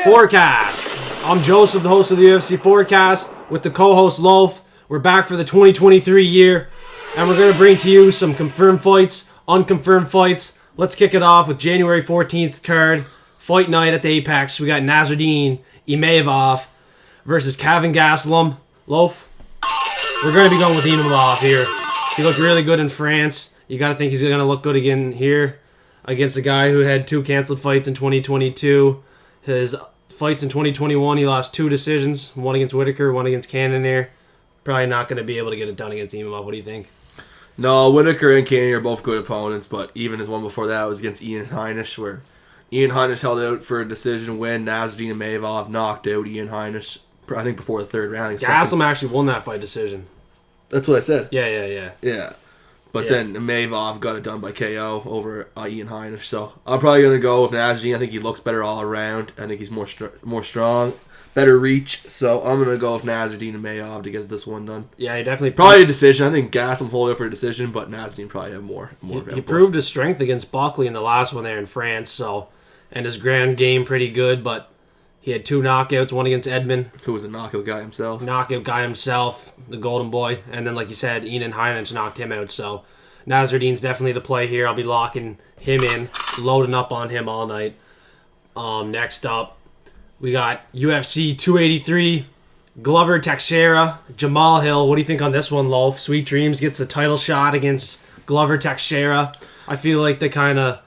Forecast. I'm Joseph, the host of the UFC Forecast, with the co-host Loaf. We're back for the 2023 year, and we're going to bring to you some confirmed fights, unconfirmed fights. Let's kick it off with January 14th card, fight night at the Apex. We got Nassourdine, Imavov versus Kelvin Gastelum. Loaf, we're going to be going with Imavov here. He looked really good in France. You got to think he's going to look good again here against a guy who had 2 canceled fights in 2022. His fights in 2021, he lost 2 decisions. One against Whitaker, one against Cannonier. Probably not going to be able to get it done against Imavov. What do you think? No, Whitaker and Cannonier are both good opponents, but even his one before that was against Ian Heinisch, where Ian Heinisch held out for a decision win. Nassourdine and Imavov knocked out Ian Heinisch, I think, before the 3rd round. Gastelum actually won that by decision. That's what I said. Yeah. But then Imavov got it done by KO over Ian Heinisch. So I'm probably going to go with Nassourdine. I think he looks better all around. I think he's more strong, better reach. So I'm going to go with Nassourdine and Imavov to get this one done. Yeah, he definitely... Probably a decision. I think Gastelum hold out for a decision, but Nassourdine probably have more. He proved his strength against Buckley in the last one there in France. So, and his ground game pretty good, but he had 2 knockouts, one against Emmett. Who was a knockout guy himself. The golden boy. And then, like you said, Ian Heinisch knocked him out. So Nassourdine's definitely the play here. I'll be locking him in, loading up on him all night. Next up, we got UFC 283, Glover Teixeira, Jamahal. What do you think on this one, Loaf? Sweet Dreams gets a title shot against Glover Teixeira. I feel like they kind of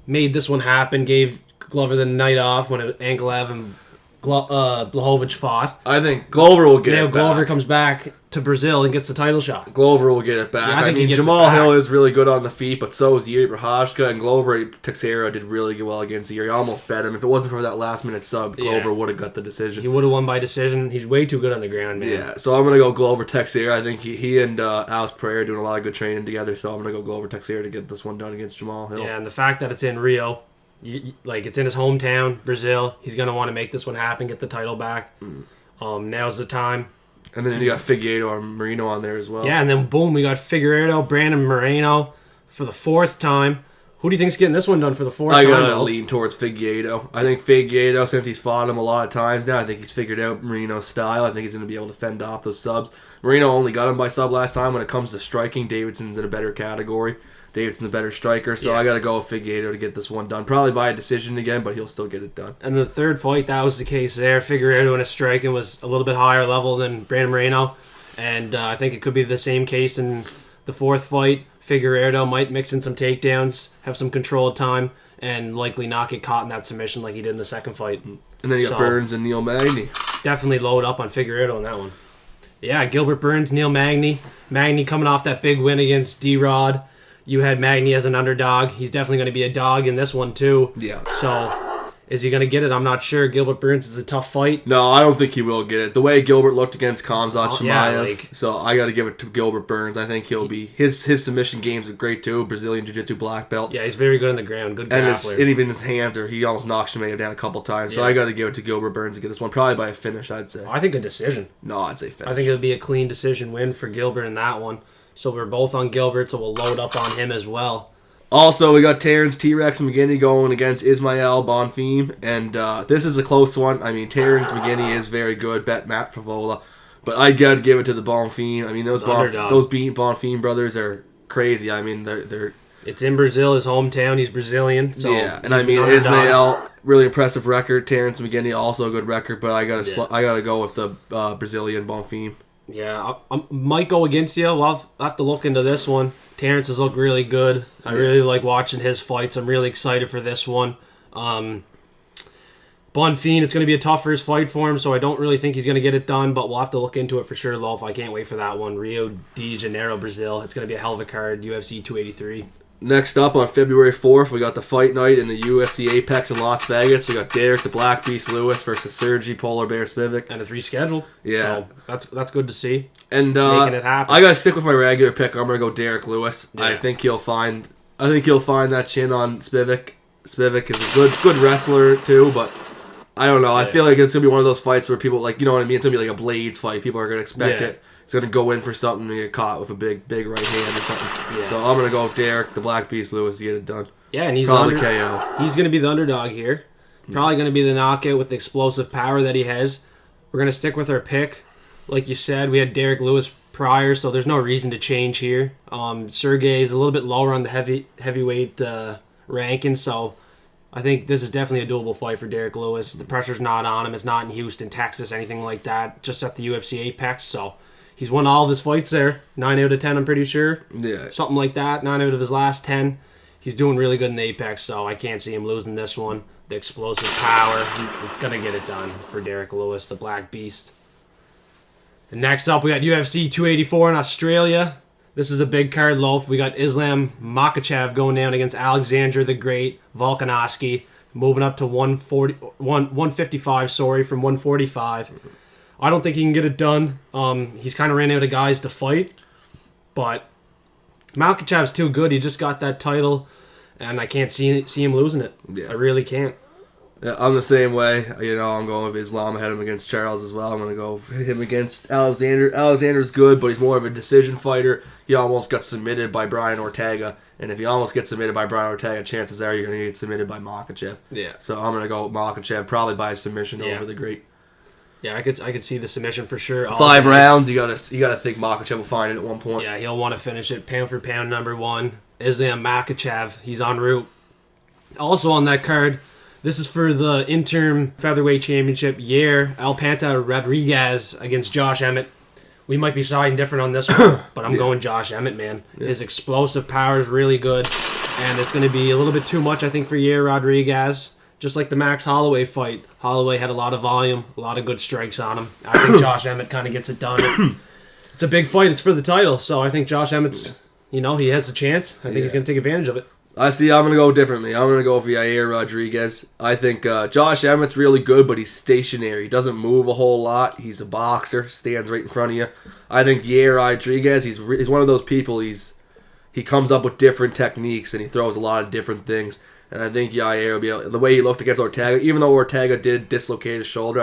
made this one happen, gave Glover the night off when Ankalaev and Blachowicz fought. I think Glover will get it back. Glover comes back to Brazil and gets the title shot. Glover will get it back. Yeah, I mean, Jamahal is really good on the feet, but so is Yair, and Glover Teixeira did really well against Yair. He almost bet him. If it wasn't for that last-minute sub, Glover would have got the decision. He would have won by decision. He's way too good on the ground, man. Yeah, so I'm going to go Glover Teixeira. I think he and Alex Pereira are doing a lot of good training together, so I'm going to go Glover Teixeira to get this one done against Jamahal. Yeah, and the fact that it's in Rio... it's in his hometown, Brazil. He's going to want to make this one happen, get the title back. Now's the time. And then you got Figueiredo and Moreno on there as well. Yeah, and then boom, we got Figueiredo, Brandon Moreno for the 4th time. Who do you think's getting this one done for the 4th time? I got to lean towards Figueiredo. I think Figueiredo, since he's fought him a lot of times now, I think he's figured out Moreno's style. I think he's going to be able to fend off those subs. Moreno only got him by sub last time. When it comes to striking, Deiveson's in a better category. Deiveson's a better striker, so I got to go with Figueiredo to get this one done. Probably by a decision again, but he'll still get it done. And the 3rd fight, that was the case there. Figueiredo in his striking was a little bit higher level than Brandon Moreno, and I think it could be the same case in the 4th fight. Figueiredo might mix in some takedowns, have some controlled time, and likely not get caught in that submission like he did in the 2nd fight. And then you got Burns and Neil Magny. Definitely load up on Figueiredo on that one. Yeah, Gilbert Burns, Neil Magny. Magny coming off that big win against D-Rod. You had Magny as an underdog. He's definitely going to be a dog in this one, too. Yeah. So, is he going to get it? I'm not sure. Gilbert Burns is a tough fight. No, I don't think he will get it. The way Gilbert looked against Khamzat Chimaev, so I got to give it to Gilbert Burns. I think he'll be... His submission games are great, too. Brazilian Jiu-Jitsu black belt. Yeah, he's very good on the ground. Good grappler. And even his hands, he almost knocked Chimaev down a couple times. So I got to give it to Gilbert Burns to get this one. Probably by a finish, I'd say. I think a decision. No, I'd say finish. I think it'll be a clean decision win for Gilbert in that one. So we're both on Gilbert, so we'll load up on him as well. Also, we got Terrance T-Rex McKinney going against Ismael Bonfim, and this is a close one. I mean, Terrance McKinney is very good, bet Matt Favola, but I got to give it to the Bonfim. I mean, those Bonfim brothers are crazy. I mean, they're. It's in Brazil, his hometown. He's Brazilian, so yeah. And I mean, Ismael, really impressive record. Terrance McKinney, also a good record, but I gotta go with the Brazilian Bonfim. Yeah, I might go against you. We'll have to look into this one. Terrance has looked really good. I really like watching his fights. I'm really excited for this one. Bonfim, it's going to be a tough first fight for him, so I don't really think he's going to get it done, but we'll have to look into it for sure, Loaf. I can't wait for that one. Rio de Janeiro, Brazil. It's going to be a hell of a card, UFC 283. Next up on February 4th, we got the fight night in the UFC Apex in Las Vegas. We got Derrick the Black Beast Lewis versus Sergey Polar Bear Spivak. And it's rescheduled. Yeah. So that's good to see. And making it happen. I gotta stick with my regular pick. I'm gonna go Derrick Lewis. Yeah. I think he'll find that chin on Spivak. Spivak is a good wrestler too, but I don't know. I feel like it's gonna be one of those fights where people, like, you know what I mean? It's gonna be like a Blades fight. People are gonna expect it. He's going to go in for something and get caught with a big right hand or something. Yeah. So I'm going to go with Derrick, the Black Beast Lewis, to get it done. Yeah, and he's probably KO. He's going to be the underdog here. Probably going to be the knockout with the explosive power that he has. We're going to stick with our pick. Like you said, we had Derrick Lewis prior, so there's no reason to change here. Sergey is a little bit lower on the heavyweight ranking, so I think this is definitely a doable fight for Derrick Lewis. The pressure's not on him. It's not in Houston, Texas, anything like that. Just at the UFC Apex, so he's won all of his fights there. 9 out of 10, I'm pretty sure. Yeah. Something like that. 9 out of his last 10. He's doing really good in the Apex, so I can't see him losing this one. The explosive power, it's going to get it done for Derrick Lewis, the Black Beast. And next up, we got UFC 284 in Australia. This is a big card, Loaf. We got Islam Makhachev going down against Alexander the Great, Volkanovski, moving up to 155, from 145. I don't think he can get it done. He's kind of ran out of guys to fight, but Makhachev's too good. He just got that title, and I can't see him losing it. Yeah. I really can't. Yeah, I'm the same way. I'm going with Islam. I had him against Charles as well. I'm going to go for him against Alexander. Alexander's good, but he's more of a decision fighter. He almost got submitted by Brian Ortega, and if you almost get submitted by Brian Ortega, chances are you're going to get submitted by Makhachev. Yeah. So I'm going to go with Makhachev, probably by submission over the Great. Yeah, I could see the submission for sure. 5 rounds, you gotta think Makhachev will find it at one point. Yeah, he'll want to finish it pound for pound. Number 1, Islam Makhachev. He's en route. Also on that card, this is for the interim featherweight championship. Yair Alpanta Rodriguez against Josh Emmett. We might be siding different on this one, but I'm going Josh Emmett, man. Yeah. His explosive power is really good, and it's going to be a little bit too much, I think, for Yair Rodriguez. Just like the Max Holloway fight. Holloway had a lot of volume, a lot of good strikes on him. I think Josh Emmett kind of gets it done. It's a big fight. It's for the title, so I think Josh Emmett's, he has a chance. I think he's going to take advantage of it. I'm going to go differently. I'm going to go for Yair Rodriguez. I think Josh Emmett's really good, but he's stationary. He doesn't move a whole lot. He's a boxer, stands right in front of you. I think Yair Rodriguez, he's one of those people, he comes up with different techniques, and he throws a lot of different things. And I think Yair will be able, the way he looked against Ortega, even though Ortega did dislocate his shoulder,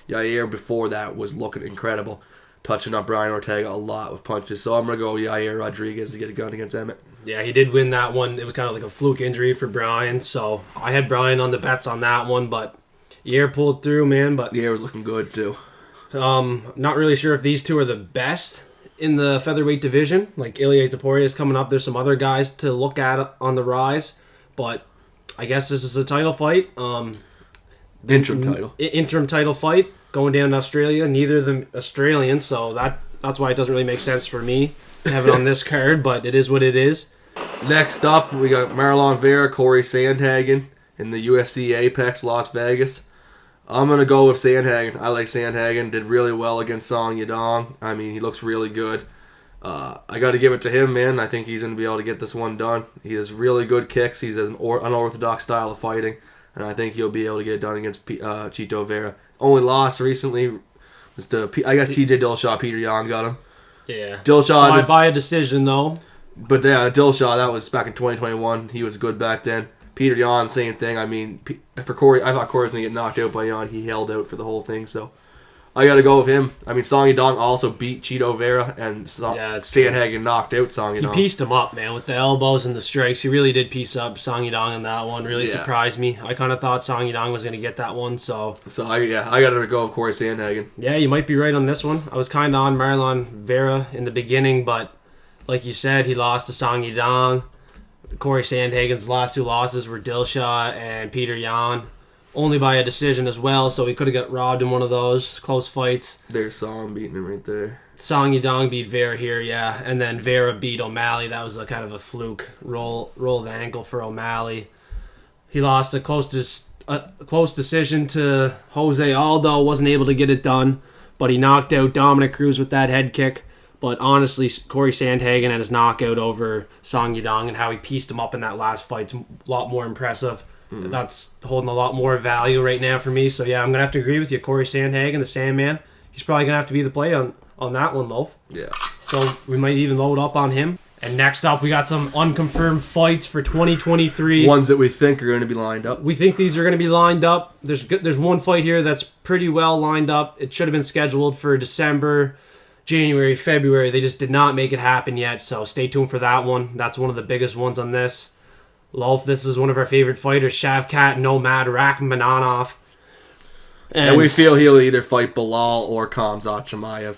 Yair before that was looking incredible, touching up Brian Ortega a lot with punches. So I'm going to go Yair Rodriguez to get a gun against Emmett. Yeah, he did win that one. It was kind of like a fluke injury for Brian, so I had Brian on the bets on that one, but Yair pulled through, man. But Yair was looking good, too. Not really sure if these two are the best in the featherweight division. Like Ilia Topuria is coming up. There's some other guys to look at on the rise, but I guess this is a title fight. Interim title fight going down to Australia. Neither of them Australian, so that's why it doesn't really make sense for me to have it on this card, but it is what it is. Next up, we got Marlon Vera, Cory Sandhagen in the UFC Apex Las Vegas. I'm going to go with Sandhagen. I like Sandhagen. Did really well against Song Yadong. He looks really good. I got to give it to him, man. I think he's going to be able to get this one done. He has really good kicks. He has an unorthodox style of fighting, and I think he'll be able to get it done against Chito Vera. Only loss recently was to, I guess, TJ Dillashaw. Peter Yan got him. Yeah. Dillashaw by a decision, though. But yeah, Dillashaw, that was back in 2021. He was good back then. Peter Yan, same thing. For Cory, I thought Cory was going to get knocked out by Yan. He held out for the whole thing, so I got to go with him. Song Yadong also beat Chito Vera, and Sandhagen knocked out Song Yadong. He pieced him up, man, with the elbows and the strikes. He really did piece up Song Yadong in that one. Really surprised me. I kind of thought Song Yadong was going to get that one, so I got to go with Cory Sandhagen. Yeah, you might be right on this one. I was kind of on Marlon Vera in the beginning, but like you said, he lost to Song Yadong. Cory Sandhagen's last 2 losses were Dillashaw and Peter Yan. Only by a decision as well, so he could have got robbed in one of those close fights. There's Song beating him right there. Song Yadong beat Vera here, yeah. And then Vera beat O'Malley. That was a kind of a fluke roll of the ankle for O'Malley. He lost a close decision to Jose Aldo. Wasn't able to get it done, but he knocked out Dominic Cruz with that head kick. But honestly, Cory Sandhagen and his knockout over Song Yadong and how he pieced him up in that last fight's a lot more impressive. Mm-hmm. That's holding a lot more value right now for me. So yeah, I'm going to have to agree with you. Cory Sandhagen, the Sandman, he's probably going to have to be the play on that one, Loaf. Yeah. So we might even load up on him. And next up, we got some unconfirmed fights for 2023. Ones that we think are going to be lined up. We think these are going to be lined up. There's one fight here that's pretty well lined up. It should have been scheduled for December, January, February. They just did not make it happen yet, so stay tuned for that one. That's one of the biggest ones on this. Loaf, this is one of our favorite fighters, Shavkat Nomad Rakhmonov. And we feel he'll either fight Bilal or Khamzat Chimaev.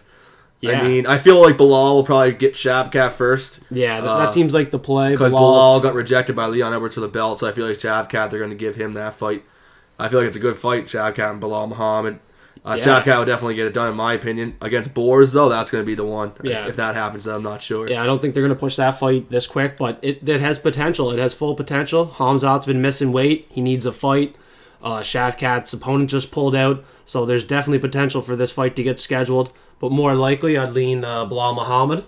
Yeah. I mean, I feel like Bilal will probably get Shavkat first. Yeah, that seems like the play. Because Bilal got rejected by Leon Edwards for the belt, so I feel like Shavkat, they're going to give him that fight. I feel like it's a good fight, Shavkat and Bilal Muhammad. Shavkat would definitely get it done, in my opinion. Against Boers, though, that's going to be the one. Yeah. If that happens, then I'm not sure. Yeah, I don't think they're going to push that fight this quick, but it has potential. It has full potential. Khamzat's been missing weight. He needs a fight. Shavkat's opponent just pulled out, so there's definitely potential for this fight to get scheduled. But more likely, I'd lean Bilal Muhammad.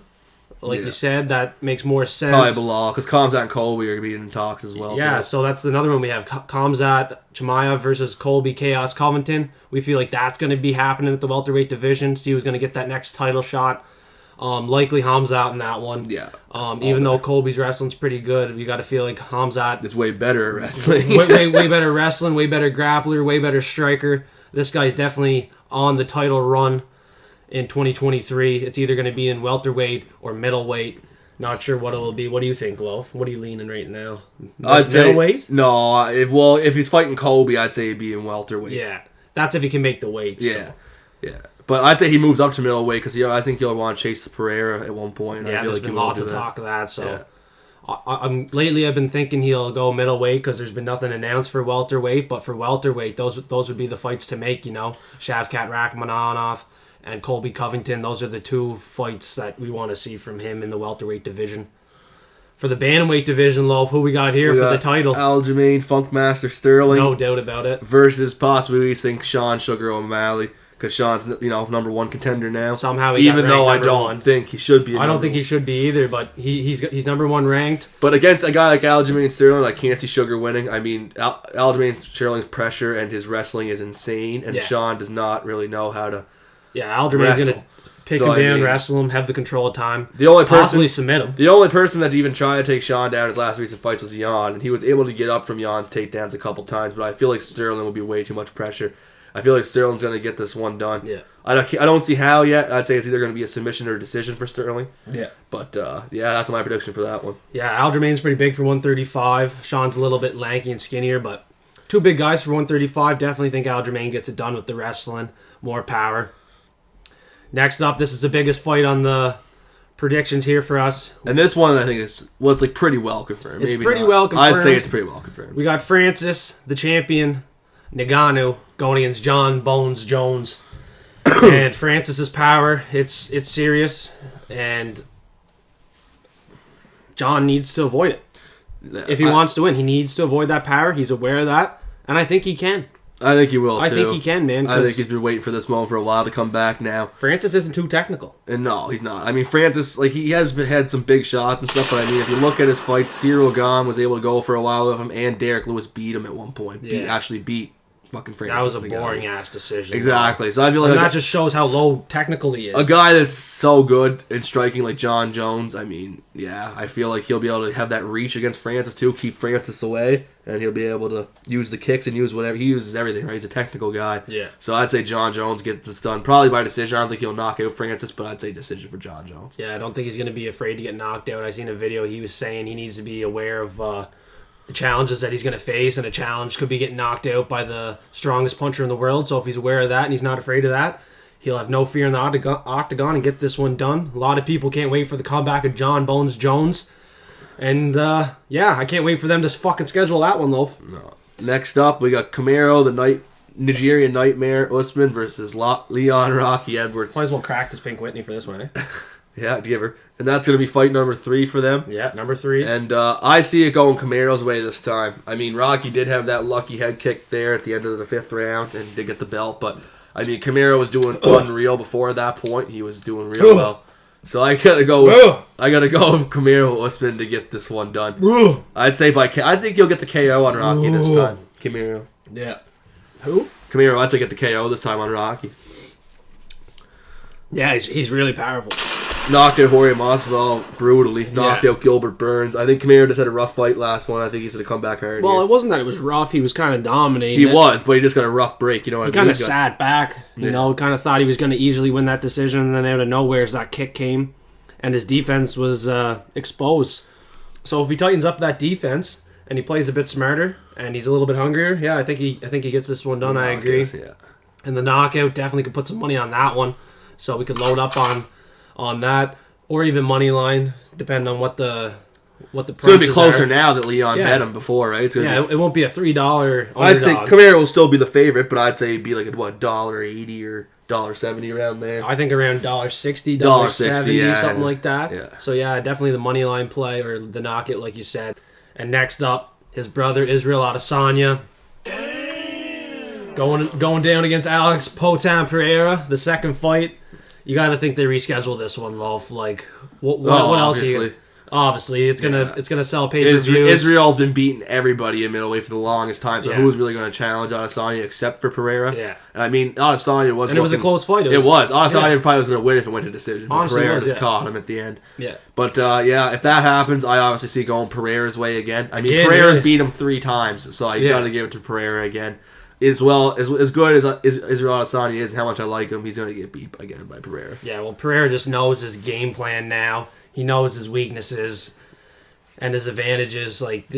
Like you said, that makes more sense. Probably Bilal, because Khamzat and Colby are going to be in talks as well. Yeah, too. so that's another one we have. Khamzat Chimaev versus Colby Chaos Covington. We feel like that's going to be happening at the welterweight division. See who's going to get that next title shot. Likely Khamzat in that one. Yeah. Even though Colby's wrestling's pretty good, you got to feel like Khamzat is way better at wrestling. way better wrestling, way better grappler, way better striker. This guy's definitely on the title run in 2023. It's either going to be in welterweight or middleweight. Not sure what it will be. What do you think, Loaf? What are you leaning right now? I'd say middleweight? No. If he's fighting Colby, I'd say he'd be in welterweight. Yeah, that's if he can make the weight. Yeah, yeah. But I'd say he moves up to middleweight because I think he'll want to chase the Pereira at one point. Yeah, there's been lots of talk of that. So yeah. Lately I've been thinking he'll go middleweight because there's been nothing announced for welterweight. But for welterweight, those would be the fights to make. Shavkat Rakhmonov and Colby Covington. Those are the two fights that we want to see from him in the welterweight division. For the bantamweight division, Loaf, who we got here for the title? Aljamain Funkmaster Sterling. No doubt about it. Versus possibly we think Sean Sugar O'Malley. Because Sean's, number one contender now. Somehow he even got though I ranked don't number one. think he should be. I don't think he should be either, but he's number one ranked. But against a guy like Aljamain Sterling, I can't see Sugar winning. I mean, Aljamain Sterling's pressure and his wrestling is insane, and Sean does not really know how to. Yeah, Aljamain's going to take him down, wrestle him, have the control of time. Possibly submit him. The only person that even tried to take Sean down his last recent fights was Jan, and he was able to get up from Jan's takedowns a couple times. But I feel like Sterling will be way too much pressure. I feel like Sterling's going to get this one done. Yeah. I don't see how yet. I'd say it's either going to be a submission or a decision for Sterling. Yeah. But, that's my prediction for that one. Yeah, Aljamain's pretty big for 135. Sean's a little bit lanky and skinnier, but two big guys for 135. Definitely think Aljamain gets it done with the wrestling. More power. Next up, this is the biggest fight on the predictions here for us. And this one, I think, it's pretty well confirmed. It's pretty well confirmed. I'd say it's pretty well confirmed. We got Francis, the champion, Ngannou, going against John Bones Jones. And Francis's power, it's serious, and John needs to avoid it. If he wants to win, he needs to avoid that power. He's aware of that, and I think he can. I think he will, too. I think he can, man. I think he's been waiting for this moment for a while to come back now. Francis isn't too technical. And no, he's not. I mean, Francis, he has had some big shots and stuff, but I mean, if you look at his fights, Cyril Gane was able to go for a while with him, and Derrick Lewis beat him at one point. Yeah. Beat fucking Francis. That was a boring-ass decision. Exactly. So I feel like that just shows how low technical he is. A guy that's so good in striking like John Jones, I mean, yeah, I feel like he'll be able to have that reach against Francis, too, keep Francis away, and he'll be able to use the kicks and use whatever. He uses everything, right? He's a technical guy. Yeah. So I'd say John Jones gets this done, probably by decision. I don't think he'll knock out Francis, but I'd say decision for John Jones. Yeah, I don't think he's going to be afraid to get knocked out. I seen a video he was saying he needs to be aware of the challenges that he's going to face, and a challenge could be getting knocked out by the strongest puncher in the world. So if he's aware of that and he's not afraid of that, he'll have no fear in the octagon and get this one done. A lot of people can't wait for the comeback of John Bones Jones. And, I can't wait for them to fucking schedule that one, Loaf. No. Next up, we got Camaro, the Nigerian Nightmare Usman versus Leon Rocky Edwards. Might as well crack this Pink Whitney for this one, eh? Yeah, give her. And that's going to be fight number 3 for them. Yeah, number 3. And I see it going Camaro's way this time. I mean, Rocky did have that lucky head kick there at the end of the 5th round and did get the belt. But, I mean, Camaro was doing unreal before that point. He was doing real well. So I gotta go with Camaro Usman to get this one done. I'd say I think he'll get the KO on Rocky this time. Camaro. Yeah. Who? Camaro, I'd say get the KO this time on Rocky. Yeah, he's really powerful. Knocked out Jorge Masvidal brutally. Knocked out Gilbert Burns. I think Camaro just had a rough fight last one. I think he's going to come back hard. Well, it wasn't that it was rough. He was kind of dominating. He was, but he just got a rough break. You know what I mean? He kind of sat back. You know, kind of thought he was going to easily win that decision, and then out of nowhere, that kick came, and his defense was exposed. So if he tightens up that defense and he plays a bit smarter, and he's a little bit hungrier. Yeah, I think he gets this one done. I agree. Yeah. And the knockout, definitely could put some money on that one, so we could load up on that, or even money line, depending on what the prices It's going to be closer are. now that Leon bet him before, right? It's gonna It won't be a $3 underdog. I'd say Camaro will still be the favorite, but I'd say it'd be like a $1.80 or $1.70 around there. I think around $1.60, $1.60, $1.70, something like that. Yeah. So yeah, definitely the money line play or the knockout, like you said. And next up, his brother Israel Adesanya. Going down against Alex Potan Pereira, the second fight. You got to think they reschedule this one, Love. Like, what else? Obviously, it's gonna sell pay-per-views. Israel's been beating everybody in middleweight for the longest time. So who's really going to challenge Adesanya except for Pereira? Yeah. And I mean, Adesanya was. And it was a close fight. It was. Adesanya probably was going to win if it went to decision. But Honestly, Pereira just caught him at the end. Yeah. But if that happens, I obviously see going Pereira's way again. I mean, Pereira's beat him 3 times, so I got to give it to Pereira again. As good as Israel Adesanya is, how much I like him, he's going to get beat again by Pereira. Yeah, well, Pereira just knows his game plan now. He knows his weaknesses and his advantages. Like,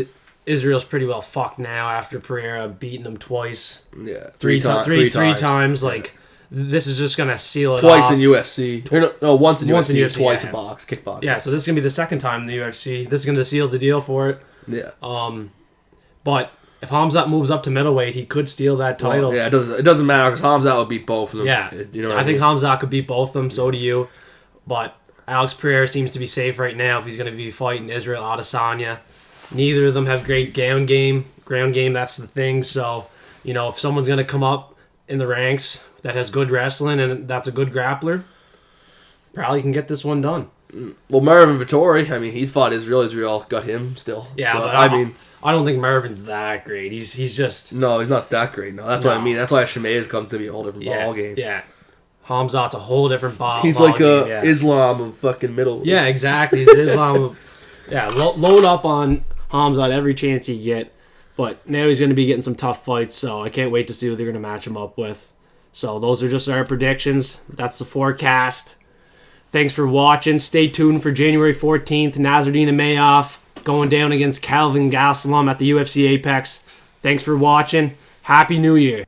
Israel's pretty well fucked now after Pereira beating him twice. Yeah, three times. Like, this is just going to seal it twice off. in UFC. Once in UFC, twice in kickboxing. Yeah, so this is going to be the second time in the UFC. This is going to seal the deal for it. Yeah. But if Hamzat moves up to middleweight, he could steal that title. Well, yeah, it doesn't matter because Hamzat would beat both of them. Yeah, I think Hamzat could beat both of them. So do you. But Alex Pereira seems to be safe right now if he's going to be fighting Israel Adesanya. Neither of them have great ground game. That's the thing. So, if someone's going to come up in the ranks that has good wrestling and that's a good grappler, probably can get this one done. Well, Marvin Vettori, I mean, he's fought Israel. Israel got him still. Yeah, so, but I don't think Marvin's that great. He's just... No, he's not that great. No, that's what I mean. That's why Shemaev comes to be a whole different ball game. Yeah. Hamzat's a whole different ball. He's like Islam of fucking middle. Yeah, exactly. He's Islam of... Yeah, load up on Hamzat every chance he get. But now he's going to be getting some tough fights, so I can't wait to see who they're going to match him up with. So those are just our predictions. That's the forecast. Thanks for watching. Stay tuned for January 14th. Nassourdine Imavov going down against Kelvin Gastelum at the UFC Apex. Thanks for watching. Happy New Year.